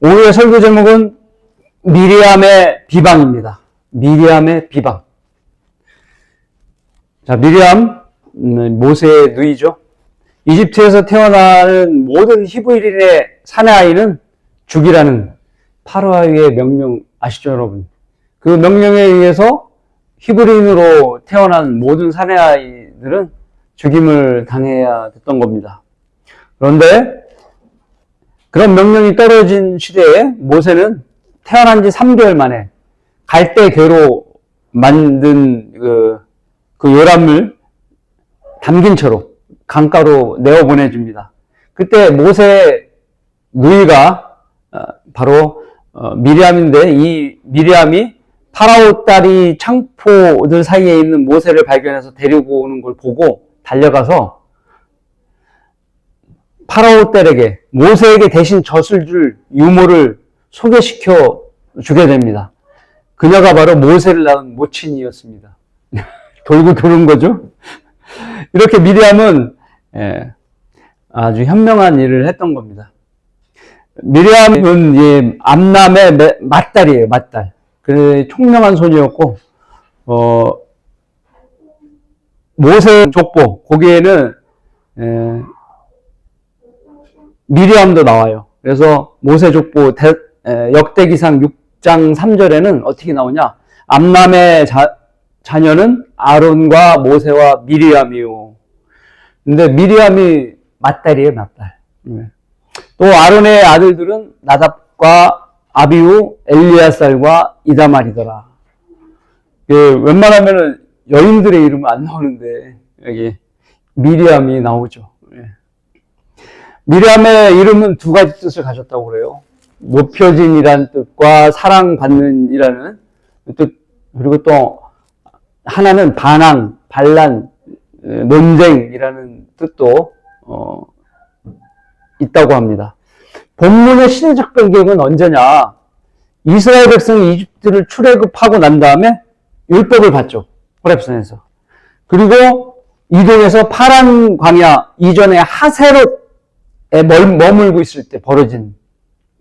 오늘의 설교 제목은 미리암의 비방입니다. 미리암의 비방. 자, 미리암, 모세의 누이죠. 이집트에서 태어나는 모든 히브리인의 사내아이는 죽이라는 파라오의 명령 아시죠, 여러분? 그 명령에 의해서 히브리인으로 태어난 모든 사내아이들은 죽임을 당해야 됐던 겁니다. 그런데 그런 명령이 떨어진 시대에 모세는 태어난 지 3개월 만에 갈대괴로 만든 그 요람을 담긴 채로 강가로 내어보내줍니다. 그때 모세의 누이가 바로 미리암인데, 이 미리암이 파라오 딸이 창포들 사이에 있는 모세를 발견해서 데리고 오는 걸 보고 달려가서 파라오 딸에게, 모세에게 대신 젖을 줄 유모를 소개시켜 주게 됩니다. 그녀가 바로 모세를 낳은 모친이었습니다. 돌고 도는 거죠. 이렇게 미리암은 아주 현명한 일을 했던 겁니다. 미리암은 암남의 맏딸이에요, 맏딸. 그래, 총명한 소녀였고, 모세 족보, 거기에는 미리암도 나와요. 그래서 모세 족보 역대기상 6장 3절에는 어떻게 나오냐? 암남의 자녀는 아론과 모세와 미리암이요. 근데 미리암이 맏딸이에요, 맏딸. 또 아론의 아들들은 나답과 아비후, 엘리야살과 이다말이더라. 웬만하면은 여인들의 이름은 안 나오는데 여기 미리암이 나오죠. 미리암의 이름은 두 가지 뜻을 가졌다고 그래요. 높여진이라는 뜻과 사랑받는 이라는 뜻, 그리고 또 하나는 반항, 반란, 논쟁이라는 뜻도 있다고 합니다. 본문의 시대적 배경은 언제냐? 이스라엘 백성이 이집트를 출애굽하고 난 다음에 율법을 받죠. 호렙산에서. 그리고 이동해서 파란 광야 이전에 하세롯에 머물고 있을 때 벌어진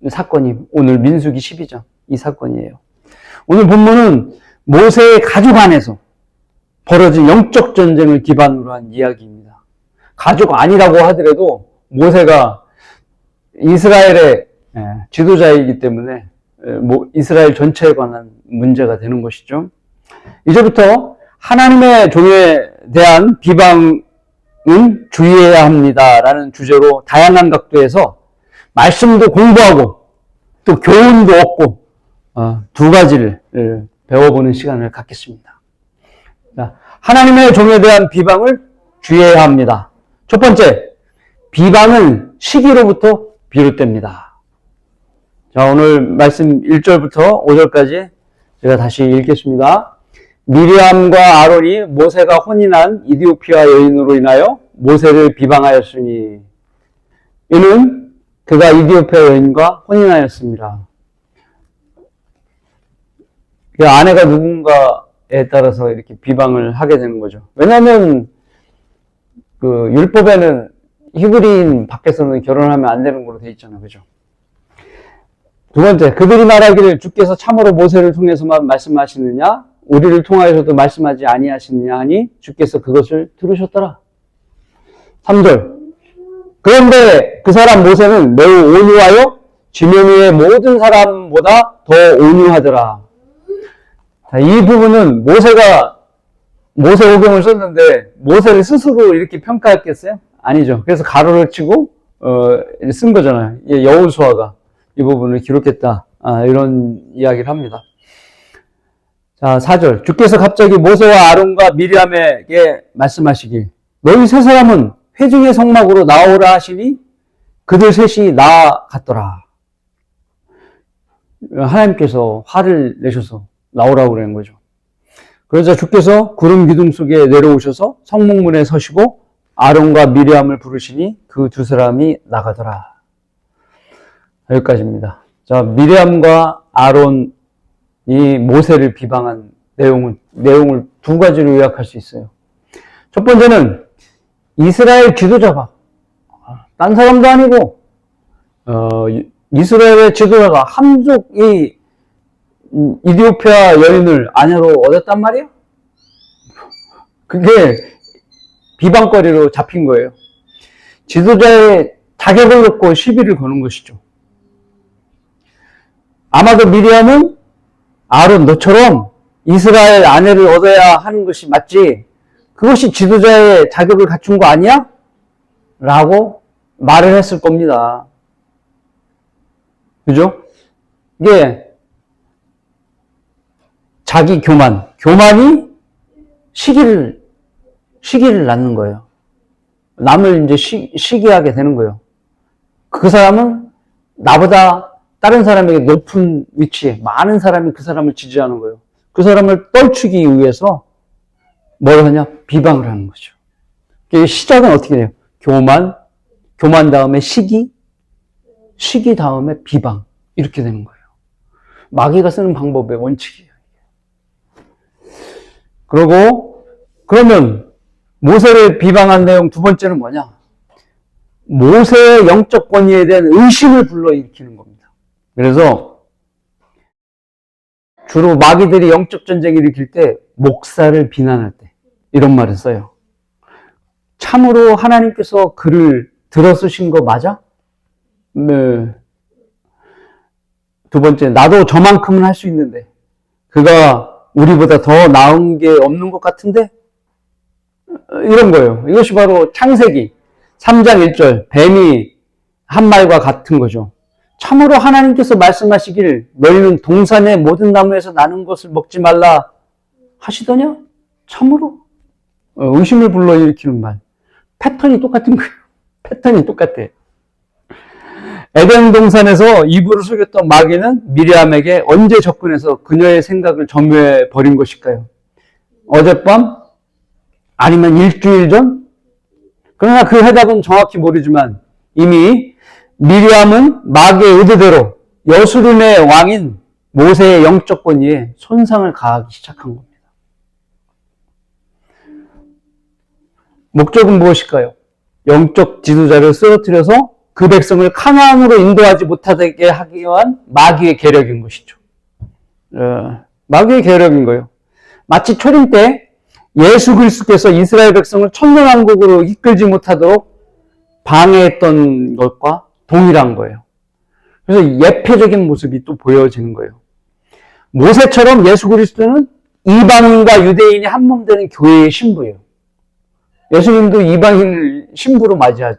사건이 오늘 민수기 12장 이 사건이에요. 오늘 본문은 모세의 가족 안에서 벌어진 영적 전쟁을 기반으로 한 이야기입니다. 가족 아니라고 하더라도 모세가 이스라엘의 지도자이기 때문에 이스라엘 전체에 관한 문제가 되는 것이죠. 이제부터 하나님의 종에 대한 비방은 주의해야 합니다라는 주제로 다양한 각도에서 말씀도 공부하고 또 교훈도 얻고 두 가지를 배워보는 시간을 갖겠습니다. 하나님의 종에 대한 비방을 주의해야 합니다. 첫 번째, 비방은 시기로부터 비롯됩니다. 자, 오늘 말씀 1절부터 5절까지 제가 다시 읽겠습니다. 미리암과 아론이 모세가 혼인한 이디오피아 여인으로 인하여 모세를 비방하였으니 이는 그가 이디오피아 여인과 혼인하였습니다. 그 아내가 누군가에 따라서 이렇게 비방을 하게 되는 거죠. 왜냐하면 그 율법에는 히브리인 밖에서는 결혼하면 안 되는 걸로 돼 있잖아요. 그죠? 두 번째, 그들이 말하기를 주께서 참으로 모세를 통해서만 말씀하시느냐? 우리를 통하여서도 말씀하지 아니하시느냐 하니 주께서 그것을 들으셨더라. 3절, 그런데 그 사람 모세는 매우 온유하여 지명이의 모든 사람보다 더 온유하더라. 자, 이 부분은 모세가 모세오경을 썼는데 모세를 스스로 이렇게 평가했겠어요? 아니죠. 그래서 가로를 치고 쓴 거잖아요. 여호수아가 이 부분을 기록했다. 이런 이야기를 합니다. 자, 4절. 주께서 갑자기 모세와 아론과 미리암에게 말씀하시길 너희 세 사람은 회중의 성막으로 나오라 하시니 그들 셋이 나아갔더라. 하나님께서 화를 내셔서 나오라고 그러는 거죠. 그러자 주께서 구름 기둥 속에 내려오셔서 성문문에 서시고 아론과 미리암을 부르시니 그 두 사람이 나가더라. 여기까지입니다. 자, 미리암과 아론이 모세를 비방한 내용을 두 가지로 요약할 수 있어요. 첫 번째는 이스라엘 지도자가 딴 사람도 아니고 이스라엘의 지도자가 함족이 이디오피아 여인을 아내로 얻었단 말이에요? 그게 비방거리로 잡힌 거예요. 지도자의 자격을 놓고 시비를 거는 것이죠. 아마도 미리암은 아론 너처럼 이스라엘 아내를 얻어야 하는 것이 맞지, 그것이 지도자의 자격을 갖춘 거 아니야? 라고 말을 했을 겁니다. 그죠? 이게 자기 교만이 시기를 낳는 거예요. 남을 이제 시기하게 되는 거예요. 그 사람은 나보다 다른 사람에게 높은 위치에 많은 사람이 그 사람을 지지하는 거예요. 그 사람을 떨치기 위해서 뭘 하냐? 비방을 하는 거죠. 시작은 어떻게 돼요? 교만 다음에 시기 다음에 비방, 이렇게 되는 거예요. 마귀가 쓰는 방법의 원칙이에요. 그러면 모세를 비방한 내용 두 번째는 뭐냐? 모세의 영적 권위에 대한 의심을 불러일으키는 겁니다. 그래서 주로 마귀들이 영적 전쟁을 일으킬 때, 목사를 비난할 때 이런 말을 써요. 참으로 하나님께서 그를 들어 쓰신 거 맞아? 네. 두 번째, 나도 저만큼은 할 수 있는데 그가 우리보다 더 나은 게 없는 것 같은데? 이런 거예요. 이것이 바로 창세기 3장 1절, 뱀이 한 말과 같은 거죠. 참으로 하나님께서 말씀하시길 너희는 동산의 모든 나무에서 나는 것을 먹지 말라 하시더냐? 참으로? 의심을 불러일으키는 말. 패턴이 똑같은 거예요. 패턴이 똑같아. 에덴 동산에서 이브를 속였던 마귀는 미리암에게 언제 접근해서 그녀의 생각을 점유해 버린 것일까요? 어젯밤? 아니면 일주일 전? 그러나 그 해답은 정확히 모르지만 이미 미리암은 마귀의 의도대로 여수름의 왕인 모세의 영적 권위에 손상을 가하기 시작한 겁니다. 목적은 무엇일까요? 영적 지도자를 쓰러뜨려서 그 백성을 카나안으로 인도하지 못하게 하기 위한 마귀의 계략인 것이죠. 마귀의 계략인 거예요. 마치 초림 때 예수 그리스도께서 이스라엘 백성을 천년왕국으로 이끌지 못하도록 방해했던 것과 동일한 거예요. 그래서 예표적인 모습이 또 보여지는 거예요. 모세처럼 예수 그리스도는 이방인과 유대인이 한 몸 되는 교회의 신부예요. 예수님도 이방인을 신부로 맞이한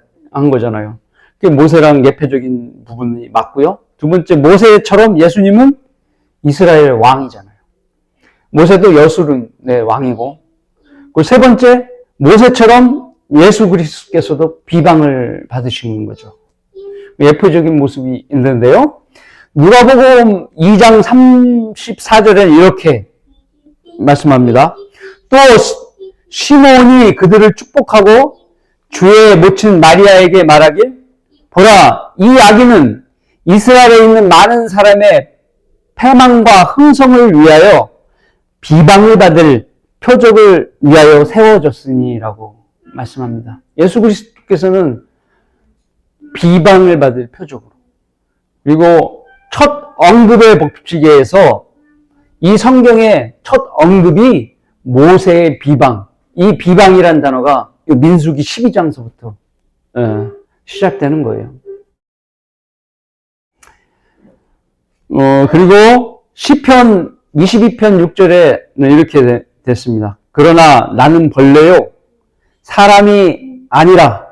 거잖아요. 그게 모세랑 예표적인 부분이 맞고요. 두 번째, 모세처럼 예수님은 이스라엘 왕이잖아요. 모세도 여수름의 왕이고, 그 세 번째, 모세처럼 예수 그리스도께서도 비방을 받으시는 거죠. 예표적인 모습이 있는데요. 누가복음 2장 34절에는 이렇게 말씀합니다. 또 시몬이 그들을 축복하고 주의 모친 마리아에게 말하길, 보라, 이 아기는 이스라엘에 있는 많은 사람의 패망과 흥성을 위하여 비방을 받을 표적을 위하여 세워졌으니라고 말씀합니다. 예수 그리스도께서는 비방을 받을 표적으로, 그리고 첫 언급의 법칙에서 이 성경의 첫 언급이 모세의 비방, 이 비방이란 단어가 민수기 12장서부터 시작되는 거예요. 그리고 시편 22편 6절에는 이렇게 됐습니다. 그러나 나는 벌레요, 사람이 아니라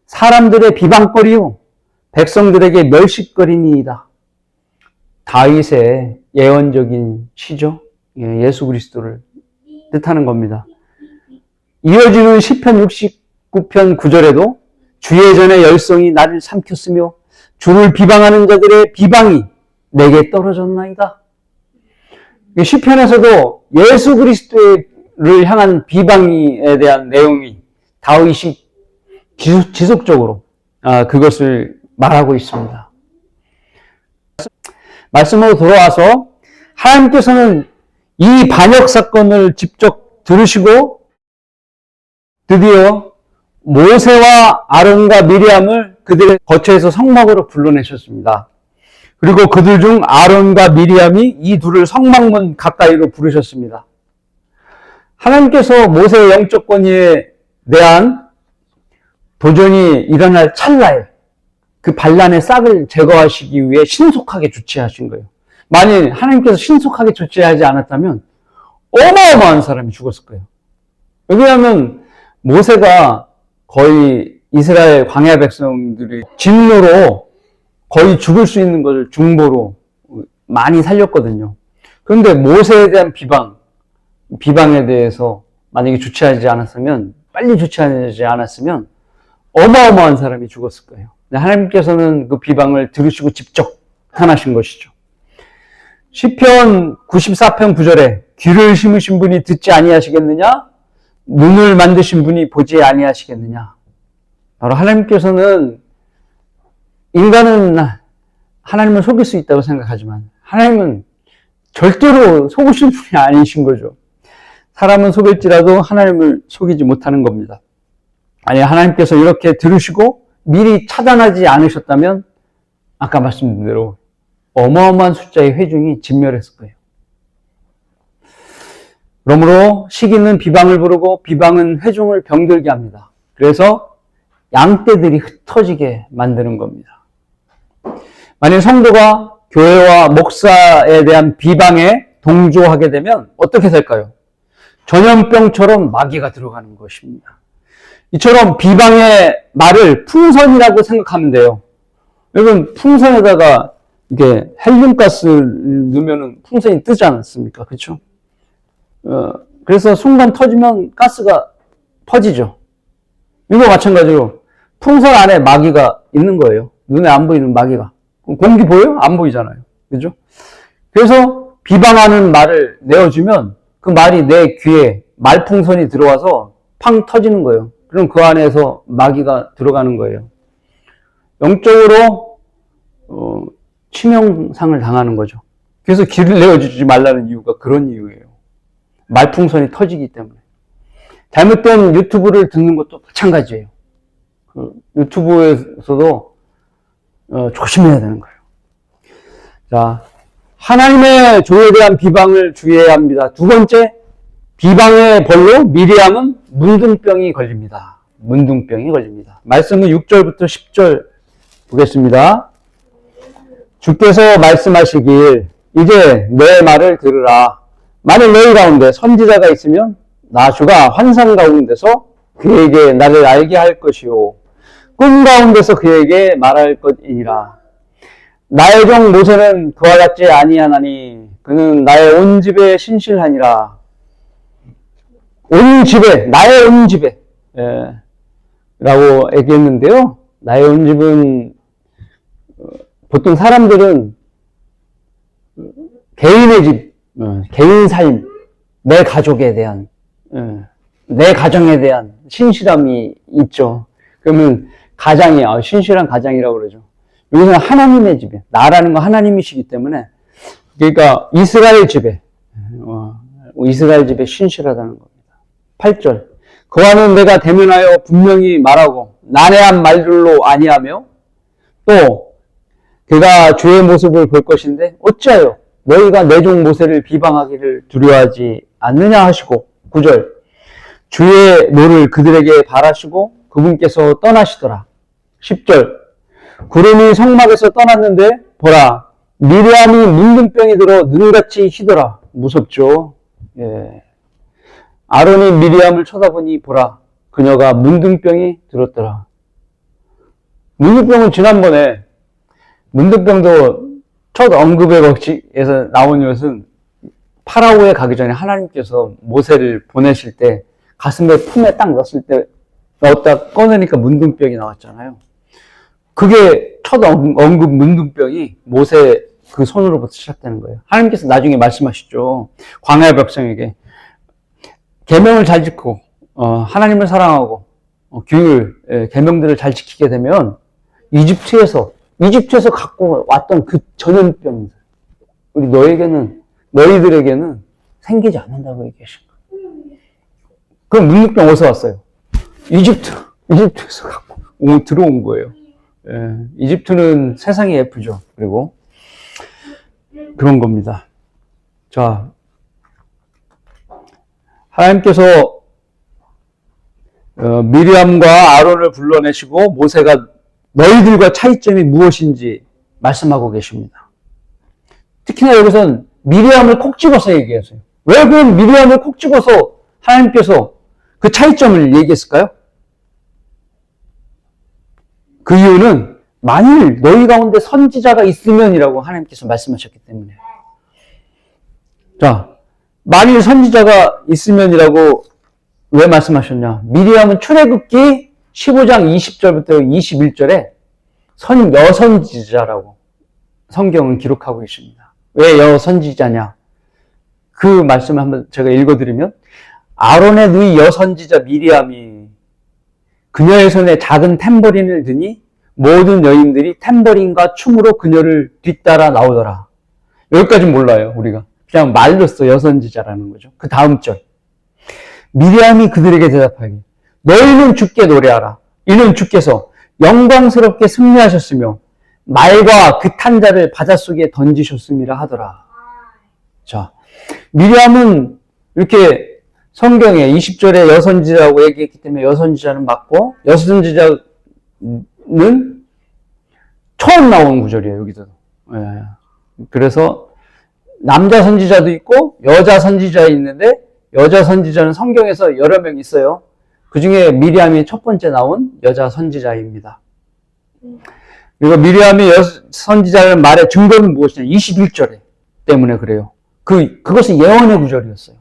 사람들의 비방거리요, 백성들에게 멸시거리니이다. 다윗의 예언적인 시죠. 예수 그리스도를 뜻하는 겁니다. 이어지는 시편 69편 9절에도 주의 전에 열성이 나를 삼켰으며 주를 비방하는 자들의 비방이 내게 떨어졌나이다. 시편에서도 예수 그리스도를 향한 비방에 대한 내용이 다윗이 지속적으로 그것을 말하고 있습니다. 말씀으로 돌아와서 하나님께서는 이 반역 사건을 직접 들으시고 드디어 모세와 아론과 미리암을 그들의 거처에서 성막으로 불러내셨습니다. 그리고 그들 중 아론과 미리암이 이 둘을 성막문 가까이로 부르셨습니다. 하나님께서 모세의 영적 권위에 대한 도전이 일어날 찰나에 그 반란의 싹을 제거하시기 위해 신속하게 조치하신 거예요. 만일 하나님께서 신속하게 조치하지 않았다면 어마어마한 사람이 죽었을 거예요. 왜냐하면 모세가 거의 이스라엘 광야 백성들이 진노로 거의 죽을 수 있는 것을 중보로 많이 살렸거든요. 그런데 모세에 대한 비방에 대해서 만약에 조치하지 않았으면, 빨리 조치하지 않았으면 어마어마한 사람이 죽었을 거예요. 하나님께서는 그 비방을 들으시고 직접 나타나신 것이죠. 시편 94편 9절에 귀를 심으신 분이 듣지 아니하시겠느냐? 눈을 만드신 분이 보지 아니하시겠느냐? 바로 하나님께서는 인간은 하나님을 속일 수 있다고 생각하지만 하나님은 절대로 속으실 분이 아니신 거죠. 사람은 속일지라도 하나님을 속이지 못하는 겁니다. 아니, 하나님께서 이렇게 들으시고 미리 차단하지 않으셨다면 아까 말씀드린 대로 어마어마한 숫자의 회중이 진멸했을 거예요. 그러므로 시기는 비방을 부르고 비방은 회중을 병들게 합니다. 그래서 양떼들이 흩어지게 만드는 겁니다. 만약 성도가 교회와 목사에 대한 비방에 동조하게 되면 어떻게 될까요? 전염병처럼 마귀가 들어가는 것입니다. 이처럼 비방의 말을 풍선이라고 생각하면 돼요. 여러분, 풍선에다가 이게 헬륨가스를 넣으면 풍선이 뜨지 않습니까? 그렇죠? 그래서 순간 터지면 가스가 퍼지죠. 이거 마찬가지로 풍선 안에 마귀가 있는 거예요. 눈에 안 보이는 마귀가. 공기 보여요? 안 보이잖아요. 그죠? 그래서 비방하는 말을 내어주면 그 말이 내 귀에 말풍선이 들어와서 팡 터지는 거예요. 그럼 그 안에서 마귀가 들어가는 거예요. 영적으로 치명상을 당하는 거죠. 그래서 귀를 내어주지 말라는 이유가 그런 이유예요. 말풍선이 터지기 때문에. 잘못된 유튜브를 듣는 것도 마찬가지예요. 유튜브에서도 조심해야 되는 거예요. 자, 하나님의 조에 대한 비방을 주의해야 합니다. 두 번째, 비방의 벌로 미리암은 문둥병이 걸립니다. 문둥병이 걸립니다. 말씀은 6절부터 10절 보겠습니다. 주께서 말씀하시길 이제 내 말을 들으라. 만일 너희 가운데 선지자가 있으면 나 주가 환상 가운데서 그에게 나를 알게 할 것이요 꿈 가운데서 그에게 말할 것이니라. 나의 종 모세는 그와 같지 아니하나니 그는 나의 온 집에 신실하니라. 온 집에, 나의 온 집에 라고 얘기했는데요. 나의 온 집은 보통 사람들은 개인의 집, 개인 삶, 내 가족에 대한, 내 가정에 대한 신실함이 있죠. 그러면 가장이 신실한 가장이라고 그러죠. 여기서는 하나님의 집에, 나라는 건 하나님이시기 때문에, 그러니까 이스라엘 집에 신실하다는 겁니다. 8절. 그와는 내가 대면하여 분명히 말하고 난해한 말들로 아니하며 또 그가 주의 모습을 볼 것인데 어찌하여 너희가 내 종 모세를 비방하기를 두려워하지 않느냐 하시고 9절. 주의 노를 그들에게 바라시고 그분께서 떠나시더라. 10절. 구름이 성막에서 떠났는데 보라 미리암이 문둥병이 들어 눈같이 희더라. 무섭죠. 예. 아론이 미리암을 쳐다보니 보라 그녀가 문둥병이 들었더라. 문둥병은 지난번에 문둥병도 첫 언급의 법칙에서 나온 것은 파라오에 가기 전에 하나님께서 모세를 보내실 때 가슴에 품에 딱 넣었을 때 넣었다 꺼내니까 문둥병이 나왔잖아요. 그게 첫 언급 문둥병이 모세 그 손으로부터 시작되는 거예요. 하나님께서 나중에 말씀하시죠. 광야 백성에게 계명을 잘 지키고 하나님을 사랑하고 계명들을 잘 지키게 되면 이집트에서 갖고 왔던 그 전염병들 너희들에게는 생기지 않는다고 얘기하신 거예요. 그럼 문둥병 어디서 왔어요? 이집트에서 갖고 들어온 거예요. 예, 이집트는 세상의 F죠. 그리고 그런 겁니다. 자, 하나님께서 미리암과 아론을 불러내시고 모세가 너희들과 차이점이 무엇인지 말씀하고 계십니다. 특히나 여기서는 미리암을 콕 집어서 얘기하세요. 왜 그럼 미리암을 콕 집어서 하나님께서 그 차이점을 얘기했을까요? 그 이유는 만일 너희 가운데 선지자가 있으면이라고 하나님께서 말씀하셨기 때문에. 자, 만일 선지자가 있으면이라고 왜 말씀하셨냐? 미리암은 출애굽기 15장 20절부터 21절에 여선지자라고 성경은 기록하고 있습니다. 왜 여선지자냐? 그 말씀을 한번 제가 읽어드리면 아론의 누이 여선지자 미리암이 그녀의 손에 작은 탬버린을 드니 모든 여인들이 탬버린과 춤으로 그녀를 뒤따라 나오더라. 여기까지 몰라요, 우리가. 그냥 말로써 여선지자라는 거죠. 그 다음 절. 미리암이 그들에게 대답하기 너희는 주께 노래하라. 이는 주께서 영광스럽게 승리하셨으며 말과 그 탄 자를 바닷속에 던지셨음이라 하더라. 자, 미리암은 이렇게 성경에 20절에 여선지자라고 얘기했기 때문에 여선지자는 맞고, 여선지자는 처음 나온 구절이에요, 여기서. 예. 그래서 남자 선지자도 있고 여자 선지자 있는데 여자 선지자는 성경에서 여러 명 있어요. 그 중에 미리암이 첫 번째 나온 여자 선지자입니다. 그리고 미리암이 선지자를 말의 증거는 무엇이냐? 21절에 때문에 그래요. 그것은 예언의 구절이었어요.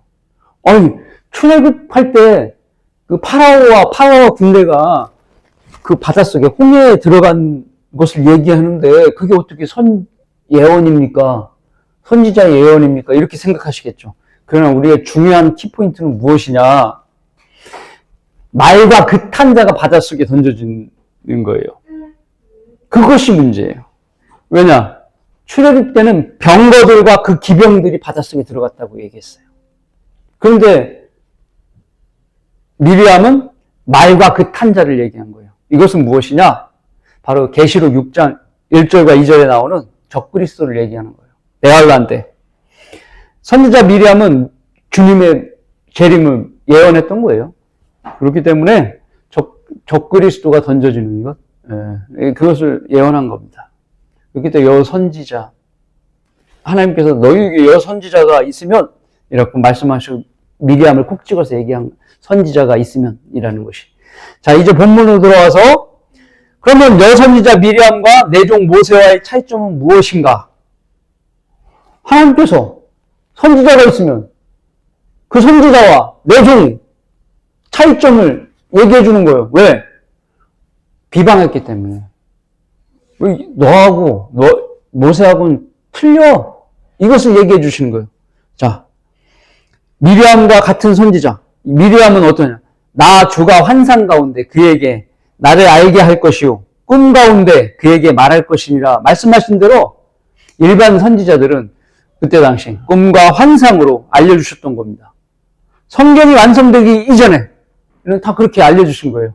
아니, 출애굽할 때 그 파라오와 군대가 그 바닷속에 홍해에 들어간 것을 얘기하는데 그게 어떻게 예언입니까? 선지자 예언입니까? 이렇게 생각하시겠죠. 그러나 우리의 중요한 키포인트는 무엇이냐? 말과 그 탄자가 바닷속에 던져지는 거예요. 그것이 문제예요. 왜냐? 출애굽 때는 병거들과 그 기병들이 바닷속에 들어갔다고 얘기했어요. 그런데 미리암은 말과 그 탄자를 얘기한 거예요. 이것은 무엇이냐? 바로 계시록 6장 1절과 2절에 나오는 적그리스도를 얘기하는 거예요. 네알란 때. 선지자 미리암은 주님의 재림을 예언했던 거예요. 그렇기 때문에 적그리스도가 던져지는 것, 그것을 예언한 겁니다. 그렇기 때문에 여선지자, 하나님께서 너희에게 여선지자가 있으면 이라고 말씀하시고 미리암을 콕 찍어서 얘기한 선지자가 있으면 이라는 것이. 자, 이제 본문으로 들어와서 그러면 여선지자 미리암과 내종 모세와의 차이점은 무엇인가? 하나님께서 선지자가 있으면 그 선지자와 내종 차이점을 얘기해 주는 거예요. 왜? 비방했기 때문에. 너하고 모세하고는 틀려. 이것을 얘기해 주시는 거예요. 자, 미리암과 같은 선지자. 미리암은 어떠냐? 나 주가 환상 가운데 그에게 나를 알게 할 것이요 꿈 가운데 그에게 말할 것이니라 말씀하신 대로 일반 선지자들은 그때 당시 꿈과 환상으로 알려주셨던 겁니다. 성경이 완성되기 이전에 다 그렇게 알려주신 거예요.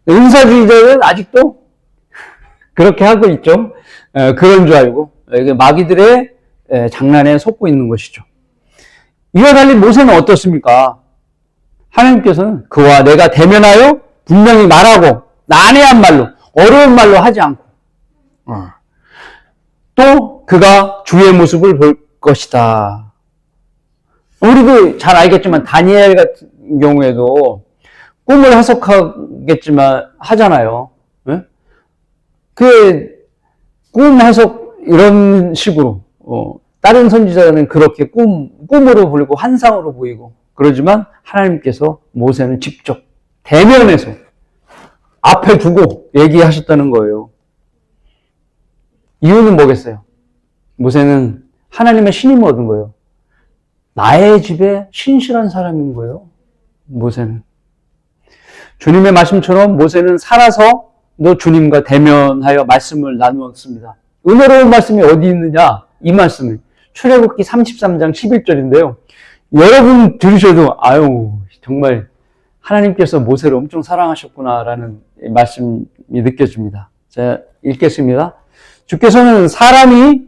은사주의자들은 아직도 그렇게 하고 있죠. 그런 줄 알고 마귀들의 장난에 속고 있는 것이죠. 이와 달리 모세는 어떻습니까? 하나님께서는 그와 내가 대면하여 분명히 말하고 난해한 말로 어려운 말로 하지 않고 또 그가 주의 모습을 볼 것이다. 우리도 잘 알겠지만 다니엘 같은 경우에도 꿈을 해석하겠지만 하잖아요. 네? 그 꿈 해석 이런 식으로 다른 선지자는 그렇게 꿈으로 보이고 환상으로 보이고 그러지만 하나님께서 모세는 직접 대면해서 앞에 두고 얘기하셨다는 거예요. 이유는 뭐겠어요? 모세는 하나님의 신임을 얻은 거예요. 나의 집에 신실한 사람인 거예요. 모세는. 주님의 말씀처럼 모세는 살아서 너 주님과 대면하여 말씀을 나누었습니다. 은혜로운 말씀이 어디 있느냐? 이 말씀을 출애굽기 33장 11절인데요. 여러분 들으셔도 아유 정말 하나님께서 모세를 엄청 사랑하셨구나라는 말씀이 느껴집니다. 제가 읽겠습니다. 주께서는 사람이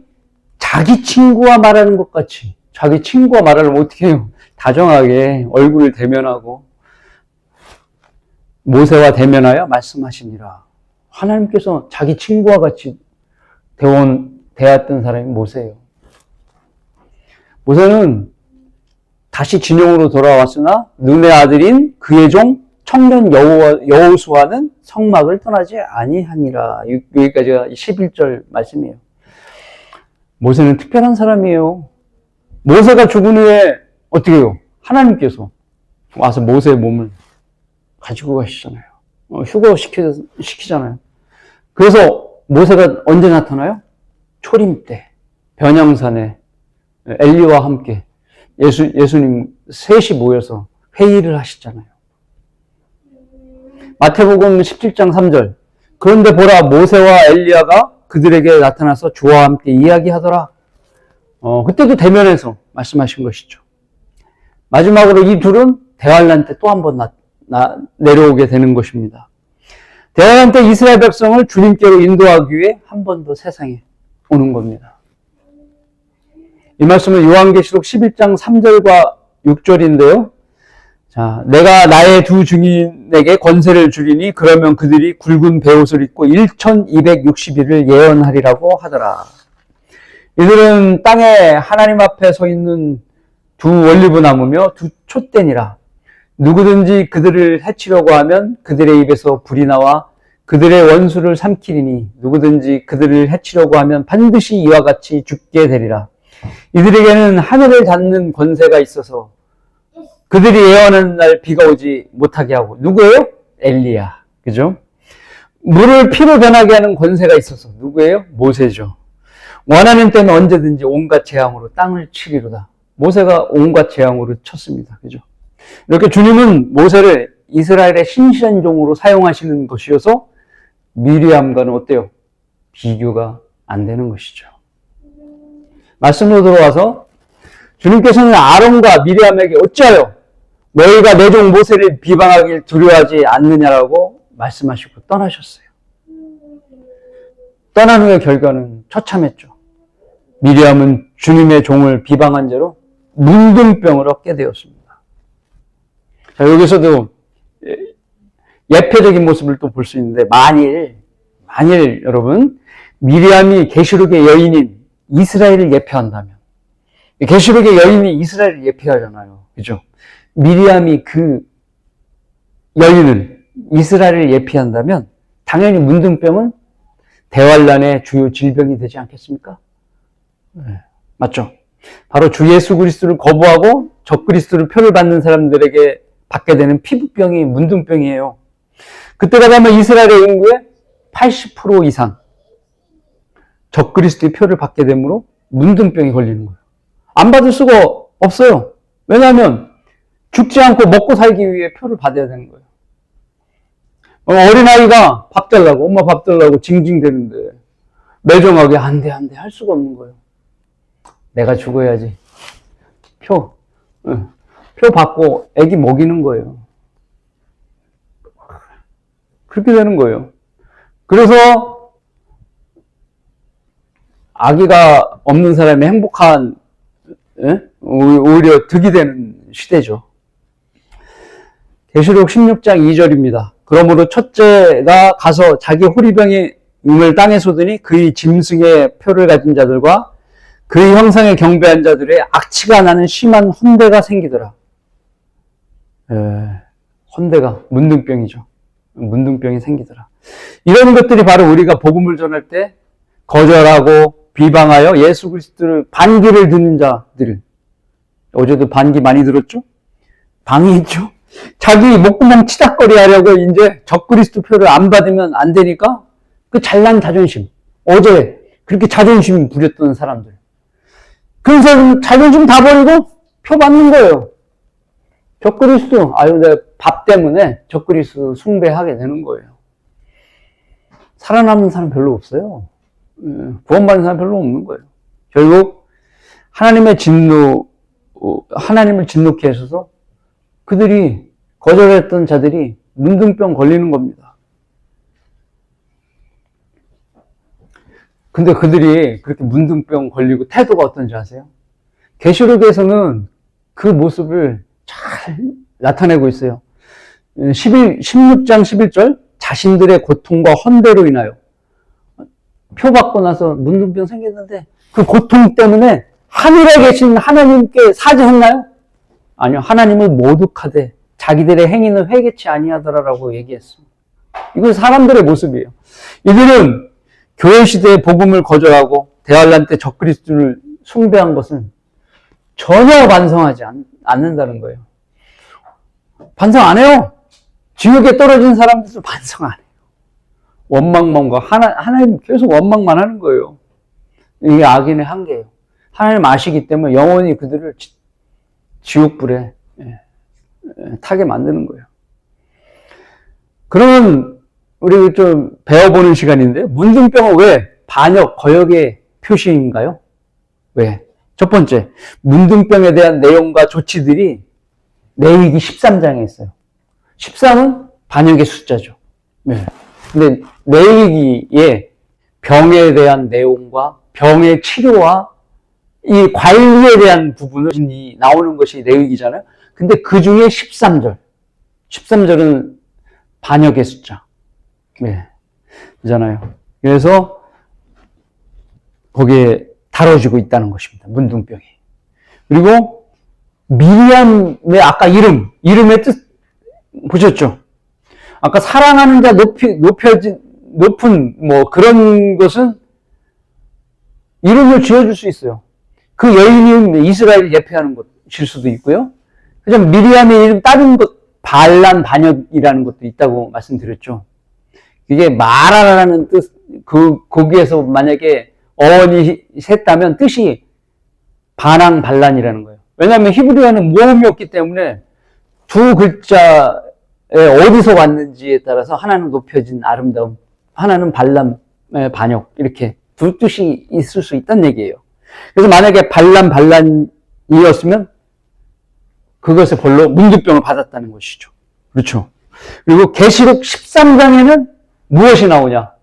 자기 친구와 말하는 것 같이, 자기 친구와 말하려면 어떻게 해요? 다정하게 얼굴을 대면하고 모세와 대면하여 말씀하시니라. 하나님께서 자기 친구와 같이 대했던 사람이 모세예요. 모세는 다시 진영으로 돌아왔으나 눈의 아들인 그의 종 청년 여호수아는 성막을 떠나지 아니하니라. 여기까지가 11절 말씀이에요. 모세는 특별한 사람이에요. 모세가 죽은 후에 어떻게 해요? 하나님께서 와서 모세의 몸을 가지고 가시잖아요. 휴거시키잖아요. 그래서 모세가 언제 나타나요? 초림 때 변형산에 엘리와 함께 예수님 셋이 모여서 회의를 하시잖아요. 마태복음 17장 3절. 그런데 보라, 모세와 엘리야가 그들에게 나타나서 주와 함께 이야기하더라. 그때도 대면해서 말씀하신 것이죠. 마지막으로 이 둘은 대환란 때 또 한 번 내려오게 되는 것입니다. 대환란 때 이스라엘 백성을 주님께로 인도하기 위해 한 번 더 세상에 오는 겁니다. 이 말씀은 요한계시록 11장 3절과 6절인데요. 자, 내가 나의 두 증인에게 권세를 주리니 그러면 그들이 굵은 베옷을 입고 1260일을 예언하리라고 하더라. 이들은 땅에 하나님 앞에 서 있는 두 올리브 나무며 두 촛대니라. 누구든지 그들을 해치려고 하면 그들의 입에서 불이 나와 그들의 원수를 삼키리니 누구든지 그들을 해치려고 하면 반드시 이와 같이 죽게 되리라. 이들에게는 하늘을 닫는 권세가 있어서 그들이 예언하는 날 비가 오지 못하게 하고, 누구예요? 엘리야. 그죠? 물을 피로 변하게 하는 권세가 있어서 누구예요? 모세죠. 원하는 때는 언제든지 온갖 재앙으로 땅을 치리로다. 모세가 온갖 재앙으로 쳤습니다. 그죠? 이렇게 주님은 모세를 이스라엘의 신실한 종으로 사용하시는 것이어서 미리암과는 어때요? 비교가 안 되는 것이죠. 말씀으로 들어와서 주님께서는 아론과 미리암에게 어찌하여 너희가 내 종 모세를 비방하길 두려워하지 않느냐라고 말씀하시고 떠나셨어요. 떠난 후의 결과는 처참했죠. 미리암은 주님의 종을 비방한 죄로 문둥병을 얻게 되었습니다. 자, 여기서도 예표적인 모습을 또 볼 수 있는데, 만일 여러분, 미리암이 계시록의 여인인 이스라엘을 예표한다면, 계시록의 여인이 이스라엘을 예표하잖아요. 그죠? 미리암이 그 여인을, 이스라엘을 예표한다면 당연히 문둥병은 대환란의 주요 질병이 되지 않겠습니까? 네, 맞죠? 바로 주 예수 그리스도를 거부하고 적그리스도를 표를 받는 사람들에게 받게 되는 피부병이 문둥병이에요. 그때가 되면 이스라엘의 인구의 80% 이상 적그리스도의 표를 받게 되므로 문둥병이 걸리는 거예요. 안 받을 수가 없어요. 왜냐하면 죽지 않고 먹고 살기 위해 표를 받아야 되는 거예요. 어린아이가 밥 달라고, 엄마 밥 달라고 징징대는데 매정하게 안 돼 할 수가 없는 거예요. 내가 죽어야지. 표 받고 애기 먹이는 거예요. 그렇게 되는 거예요. 그래서 아기가 없는 사람이 행복한, 오히려 득이 되는 시대죠. 계시록 16장 2절입니다. 그러므로 첫째가 가서 자기 호리병의 음을 땅에 쏟으니 그의 짐승의 표를 가진 자들과 그의 형상에 경배한 자들의 악취가 나는 심한 혼대가 생기더라. 혼대가 문둥병이죠. 문둥병이 생기더라. 이런 것들이 바로 우리가 복음을 전할 때 거절하고 비방하여 예수 그리스도를 반기를 듣는 자들. 어제도 반기 많이 들었죠? 방이 있죠? 자기 목구멍 치닥거리 하려고 이제 적그리스도 표를 안 받으면 안 되니까 그 잘난 자존심. 어제 그렇게 자존심 부렸던 사람들. 그래서 자존심 다 버리고 표 받는 거예요. 적그리스도, 내 밥 때문에 적그리스도 숭배하게 되는 거예요. 살아남는 사람 별로 없어요. 구원받는 사람 별로 없는 거예요. 결국 하나님의 하나님을 진노케 하셔서 그들이 거절했던 자들이 문둥병 걸리는 겁니다. 근데 그들이 그렇게 문둥병 걸리고 태도가 어떤지 아세요? 계시록에서는 그 모습을 잘 나타내고 있어요. 16장 11절, 자신들의 고통과 헌대로 인하여 표 받고 나서 문둥병 생겼는데 그 고통 때문에 하늘에 계신 하나님께 사죄했나요? 아니요. 하나님을 모독하되 자기들의 행위는 회개치 아니하더라라고 얘기했어. 이건 사람들의 모습이에요. 이들은 교회 시대의 복음을 거절하고 대환란 때 적그리스도를 숭배한 것은 전혀 반성하지 않는다는 거예요. 반성 안 해요. 지옥에 떨어진 사람들도 반성 안 해요. 원망만과 하나님 계속 원망만 하는 거예요. 이게 악인의 한계예요. 하나님 아시기 때문에 영원히 그들을 지옥불에 타게 만드는 거예요. 그러면 우리 좀 배워보는 시간인데요. 문둥병은 왜 반역, 거역의 표시인가요? 왜? 첫 번째, 문둥병에 대한 내용과 조치들이 레위기 13장에 있어요. 13은 반역의 숫자죠. 네. 근데 레위기에 병에 대한 내용과 병의 치료와 이 관리에 대한 부분이 나오는 것이 레위기잖아요. 근데 그 중에 13절은 반역의 숫자. 네. 잖아요. 그래서 거기에 다뤄지고 있다는 것입니다. 문둥병이. 그리고 미리암의 아까 이름의 뜻 보셨죠? 아까 사랑하는 자 높은 뭐 그런 것은 이름을 지어줄 수 있어요. 그 여인이 이스라엘을 예표하는 것일 수도 있고요. 그냥 미리암의 이름 다른 것, 반란, 반역이라는 것도 있다고 말씀드렸죠. 이게 말하라는 뜻, 거기에서 만약에 어원이 셌다면 뜻이 반항, 반란이라는 거예요. 왜냐하면 히브리어는 모음이 없기 때문에 두 글자에 어디서 왔는지에 따라서 하나는 높여진 아름다움, 하나는 반란, 반역, 이렇게 두 뜻이 있을 수 있다는 얘기예요. 그래서 만약에 반란이었으면 그것의 벌로 문둥병을 받았다는 것이죠. 그렇죠. 그리고 계시록 13장에는 무엇이 나오냐?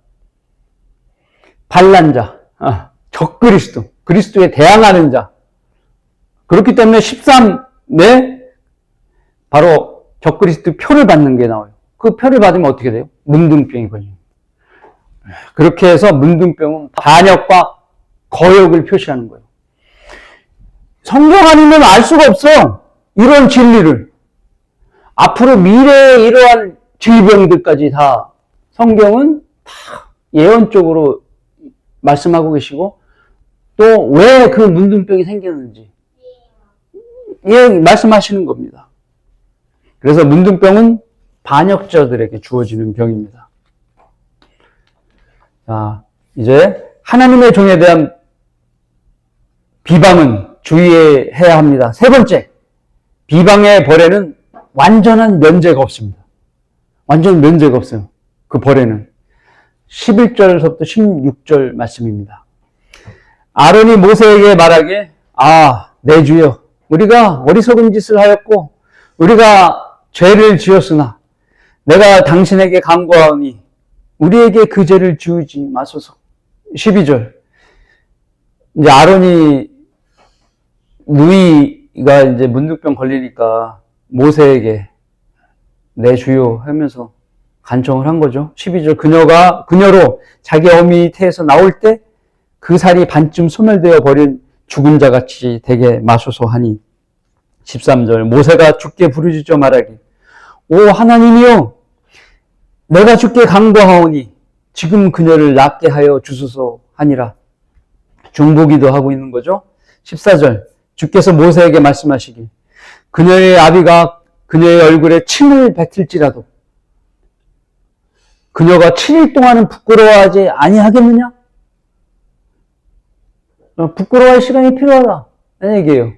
반란자, 적그리스도, 그리스도에 대항하는 자. 그렇기 때문에 13에 바로 적그리스도 표를 받는 게 나와요. 그 표를 받으면 어떻게 돼요? 문둥병이 걸려요. 그렇게 해서 문둥병은 반역과 거역을 표시하는 거예요. 성경 아니면 알 수가 없어요. 이런 진리를. 앞으로 미래에 이러한 질병들까지 다 성경은 다 예언적으로 말씀하고 계시고 또 왜 그 문둥병이 생겼는지 말씀하시는 겁니다. 그래서 문둥병은 반역자들에게 주어지는 병입니다. 자, 이제 하나님의 종에 대한 비방은 주의해야 합니다. 세 번째, 비방의 벌에는 완전한 면제가 없습니다. 완전 면제가 없어요. 그 벌에는. 11절부터 16절 말씀입니다. 아론이 모세에게 말하기에 내 주여, 우리가 어리석은 짓을 하였고 우리가 죄를 지었으나 내가 당신에게 간구하오니 우리에게 그 죄를 지우지 마소서. 12절. 이제 아론이 누이가 이제 문둥병 걸리니까 모세에게 내 주요 하면서 간청을 한 거죠. 12절. 그녀로 자기 어미 태에서 나올 때 그 살이 반쯤 소멸되어 버린 죽은 자 같이 되게 마소서 하니. 13절. 모세가 주께 부르짖어 말하기, 오 하나님이여, 내가 주께 간구하오니 지금 그녀를 낫게 하여 주소서 하니라. 중보기도 하고 있는 거죠. 14절. 주께서 모세에게 말씀하시기, 그녀의 아비가 그녀의 얼굴에 침을 뱉을지라도 그녀가 7일 동안은 부끄러워하지 아니하겠느냐? 부끄러워할 시간이 필요하다. 라는 얘기예요.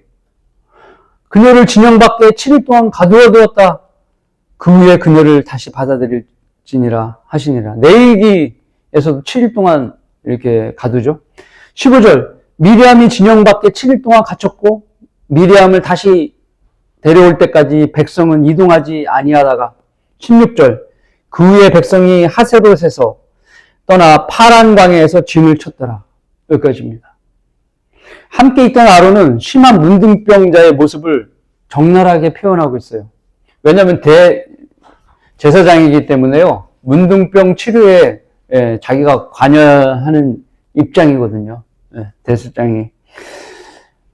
그녀를 진영 밖에 7일 동안 가두어 두었다. 그 후에 그녀를 다시 받아들일지니라 하시니라. 레위기에서도 7일 동안 이렇게 가두죠. 15절. 미리암이 진영 밖에 7일 동안 갇혔고 미리암을 다시 데려올 때까지 백성은 이동하지 아니하다가 16절. 그 후에 백성이 하세롯에서 떠나 파란 광야에서 진을 쳤더라. 여기까지입니다. 함께 있던 아론은 심한 문둥병자의 모습을 적나라하게 표현하고 있어요. 왜냐하면 제사장이기 때문에요. 문둥병 치료에 자기가 관여하는 입장이거든요. 대제사장이.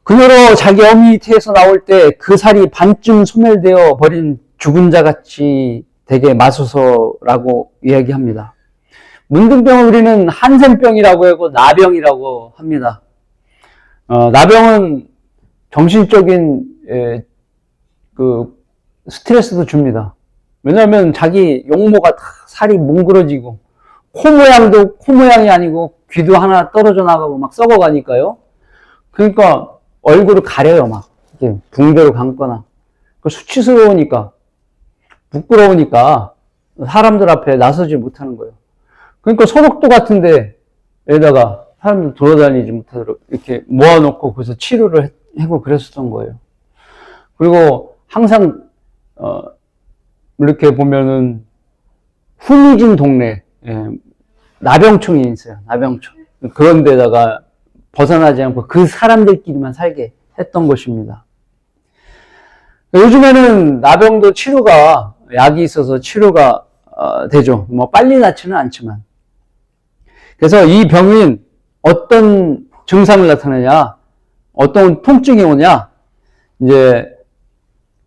그녀로 자기 어미 태에서 나올 때 그 살이 반쯤 소멸되어 버린 죽은 자 같이 되게 마소서라고 이야기합니다. 문둥병을 우리는 한센병이라고 하고 나병이라고 합니다. 나병은 정신적인 스트레스도 줍니다. 왜냐하면 자기 용모가 다 살이 뭉그러지고 코 모양도 코 모양이 아니고 귀도 하나 떨어져 나가고 막 썩어가니까요. 그러니까 얼굴을 가려요. 막 이렇게 붕대로 감거나 수치스러우니까 부끄러우니까 사람들 앞에 나서지 못하는 거예요. 그러니까 소록도 같은 데에다가 사람들 돌아다니지 못하도록 이렇게 모아놓고 거기서 치료를 하고 그랬었던 거예요. 그리고 항상 이렇게 보면은 후미진 동네 나병총이 있어요. 나병총. 그런 데다가 벗어나지 않고 그 사람들끼리만 살게 했던 것입니다. 요즘에는 나병도 치료가 약이 있어서 치료가 되죠. 뭐 빨리 낫지는 않지만. 그래서 이 병은 어떤 증상을 나타내냐, 어떤 통증이 오냐, 이제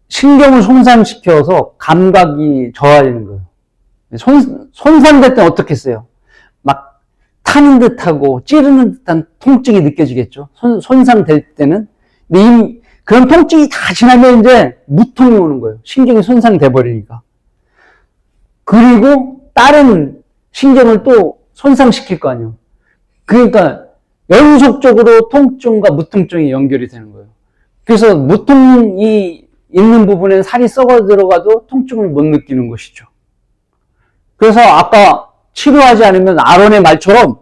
신경을 손상시켜서 감각이 저하되는 거예요. 손상될 땐 어떻게 했어요? 막 타는 듯하고 찌르는 듯한 통증이 느껴지겠죠. 손상될 때는. 근데 그런 통증이 다 지나면 이제 무통이 오는 거예요. 신경이 손상돼 버리니까. 그리고 다른 신경을 또 손상시킬 거 아니에요. 그러니까 연속적으로 통증과 무통증이 연결이 되는 거예요. 그래서 무통이 있는 부분에 살이 썩어 들어가도 통증을 못 느끼는 것이죠. 그래서 아까 치료하지 않으면 아론의 말처럼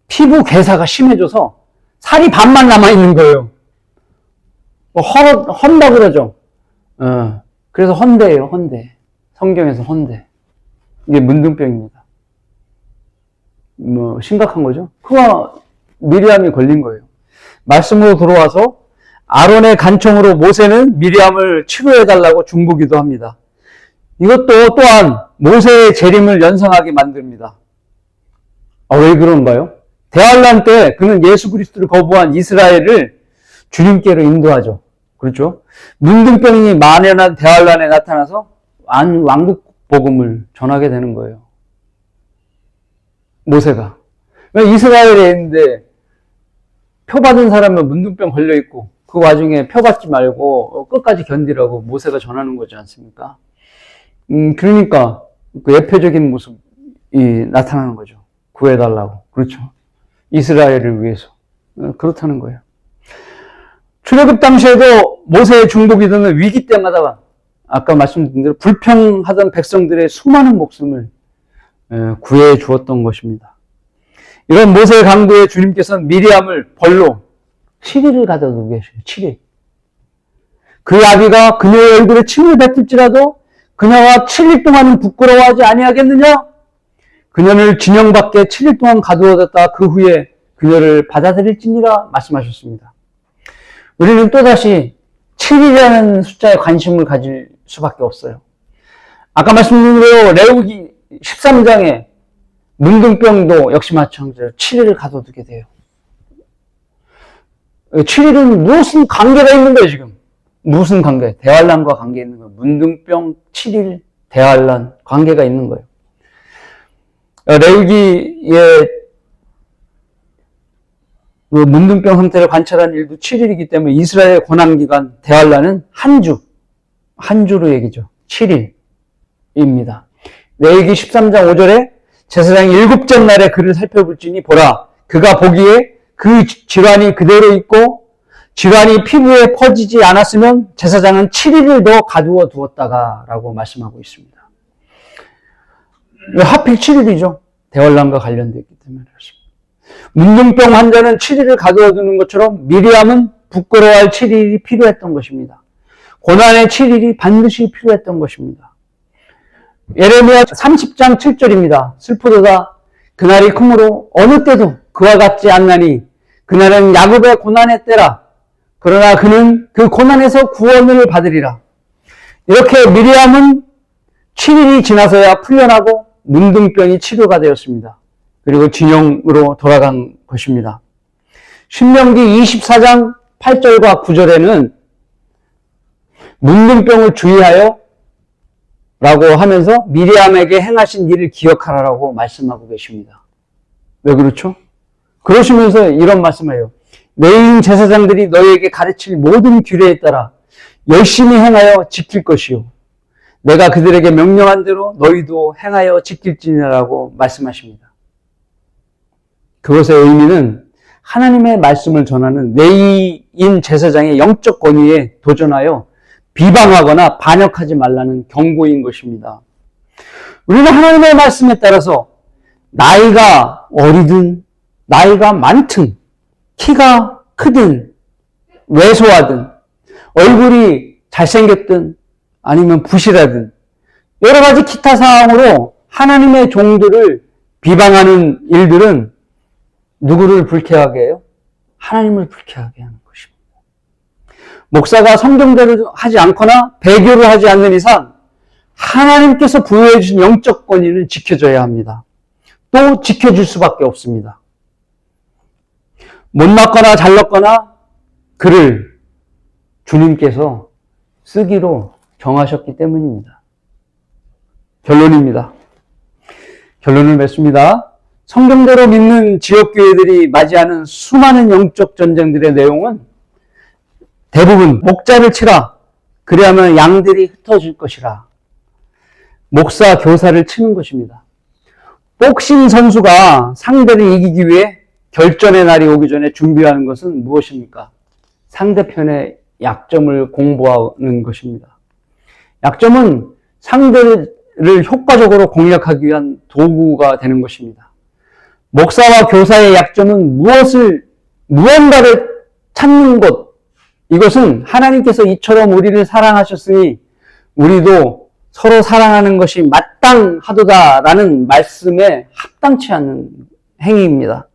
피부 괴사가 심해져서 살이 반만 남아있는 거예요. 헌다 그러죠. 그래서 헌대예요, 헌대. 성경에서 헌대. 이게 문둥병입니다. 심각한 거죠. 그와 미리암이 걸린 거예요. 말씀으로 들어와서 아론의 간청으로 모세는 미리암을 치료해달라고 중보기도 합니다. 이것도 또한 모세의 재림을 연상하게 만듭니다. 왜 그런가요? 대환란 때 그는 예수 그리스도를 거부한 이스라엘을 주님께로 인도하죠. 그렇죠? 문둥병이 만연한 대환란에 나타나서 왕국 복음을 전하게 되는 거예요. 모세가. 왜 이스라엘에 있는데 표 받은 사람은 문둥병 걸려 있고 그 와중에 표 받지 말고 끝까지 견디라고 모세가 전하는 거지 않습니까? 그러니까 그 예표적인 모습이 나타나는 거죠. 구해달라고. 그렇죠. 이스라엘을 위해서. 그렇다는 거예요. 출애굽 당시에도 모세의 중보기도는 위기 때마다 아까 말씀드린 대로 불평하던 백성들의 수많은 목숨을 구해 주었던 것입니다. 이런 모세의 강구에 주님께서는 미리암을 벌로 7일을 가둬두고 계셔요. 7일. 그 아비가 그녀의 얼굴에 침을 뱉을지라도 그녀가 7일 동안은 부끄러워하지 아니하겠느냐? 그녀를 진영 밖에 7일 동안 가두어뒀다 그 후에 그녀를 받아들일지니라 말씀하셨습니다. 우리는 또다시 7일이라는 숫자에 관심을 가질 수밖에 없어요. 아까 말씀드린 대로 레위기 13장에 문둥병도 역시 마찬가지로 7일을 가둬두게 돼요. 7일은 무슨 관계가 있는 거예요, 지금? 무슨 관계? 대환란과 관계 있는 거예요. 문둥병 7일 대환란 관계가 있는 거예요. 레위기의 그 문둥병 상태를 관찰한 일도 7일이기 때문에 이스라엘의 고난기간 대환란은 한 주로 얘기죠. 7일입니다. 레위기 13장 5절에 제사장이 7째 날에 그를 살펴볼지니 보라 그가 보기에 그 질환이 그대로 있고 질환이 피부에 퍼지지 않았으면 제사장은 7일을 더 가두어 두었다가 라고 말씀하고 있습니다. 왜 하필 7일이죠? 대환란과 관련되어 있기 때문에 그렇습니다. 문둥병 환자는 7일을 가두어 두는 것처럼 미리암은 부끄러워할 7일이 필요했던 것입니다. 고난의 7일이 반드시 필요했던 것입니다. 예레미야 30장 7절입니다. 슬프도다 그날이 크므로 어느 때도 그와 같지 않나니 그날은 야곱의 고난의 때라. 그러나 그는 그 고난에서 구원을 받으리라. 이렇게 미리암은 7일이 지나서야 풀려나고 문둥병이 치료가 되었습니다. 그리고 진영으로 돌아간 것입니다. 신명기 24장 8절과 9절에는 문둥병을 주의하여 라고 하면서 미리암에게 행하신 일을 기억하라라고 말씀하고 계십니다. 왜 그렇죠? 그러시면서 이런 말씀을 해요. 레위인 제사장들이 너희에게 가르칠 모든 규례에 따라 열심히 행하여 지킬 것이요. 내가 그들에게 명령한 대로 너희도 행하여 지킬지니라고 말씀하십니다. 그것의 의미는 하나님의 말씀을 전하는 레위인 제사장의 영적 권위에 도전하여 비방하거나 반역하지 말라는 경고인 것입니다. 우리는 하나님의 말씀에 따라서 나이가 어리든 나이가 많든 키가 크든 왜소하든 얼굴이 잘생겼든 아니면 부실하든 여러 가지 기타 사항으로 하나님의 종들을 비방하는 일들은 누구를 불쾌하게 해요? 하나님을 불쾌하게 하는 것입니다. 목사가 성경대로 하지 않거나 배교를 하지 않는 이상 하나님께서 부여해 주신 영적 권위는 지켜져야 합니다. 또 지켜줄 수밖에 없습니다. 못났거나 잘났거나 그를 주님께서 쓰기로 정하셨기 때문입니다. 결론입니다. 결론을 맺습니다. 성경대로 믿는 지역교회들이 맞이하는 수많은 영적 전쟁들의 내용은 대부분 목자를 치라. 그리하면 양들이 흩어질 것이라. 목사, 교사를 치는 것입니다. 복싱 선수가 상대를 이기기 위해 결전의 날이 오기 전에 준비하는 것은 무엇입니까? 상대편의 약점을 공부하는 것입니다. 약점은 상대를 효과적으로 공략하기 위한 도구가 되는 것입니다. 목사와 교사의 약점은 무언가를 찾는 것. 이것은 하나님께서 이처럼 우리를 사랑하셨으니 우리도 서로 사랑하는 것이 마땅하도다라는 말씀에 합당치 않는 행위입니다.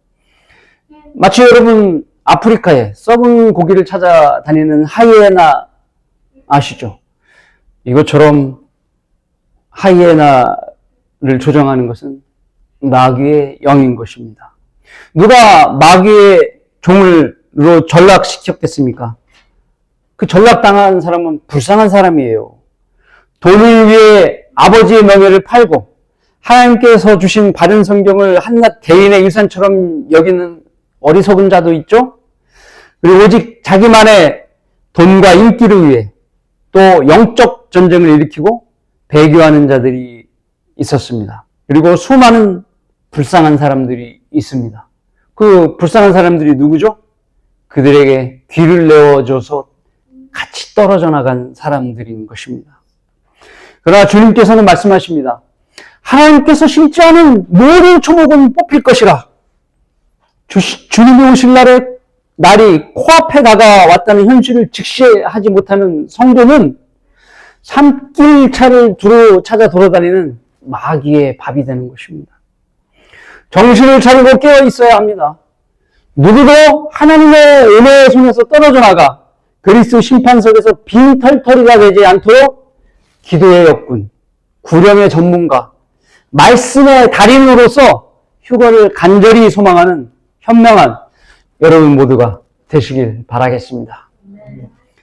마치 여러분 아프리카에 썩은 고기를 찾아다니는 하이에나 아시죠? 이것처럼 하이에나를 조정하는 것은 마귀의 영인 것입니다. 누가 마귀의 종으로 전락시켰겠습니까? 그 전락당한 사람은 불쌍한 사람이에요. 돈을 위해 아버지의 명예를 팔고 하나님께서 주신 바른 성경을 한낱 개인의 유산처럼 여기는 어리석은 자도 있죠. 그리고 오직 자기만의 돈과 인기를 위해 또 영적 전쟁을 일으키고 배교하는 자들이 있었습니다. 그리고 수많은 불쌍한 사람들이 있습니다. 그 불쌍한 사람들이 누구죠? 그들에게 귀를 내어줘서 같이 떨어져 나간 사람들인 것입니다. 그러나 주님께서는 말씀하십니다. 하나님께서 심지 않은 모든 초목은 뽑힐 것이라. 주님이 오실 날이 코앞에 다가왔다는 현실을 직시하지 못하는 성도는 산길차를 찾아 돌아다니는 마귀의 밥이 되는 것입니다. 정신을 차리고 깨어 있어야 합니다. 누구도 하나님의 은혜의 손에서 떨어져 나가 그리스도 심판석에서 빈털터리가 되지 않도록 기도의 역군, 구령의 전문가, 말씀의 달인으로서 휴거를 간절히 소망하는 현명한 여러분 모두가 되시길 바라겠습니다.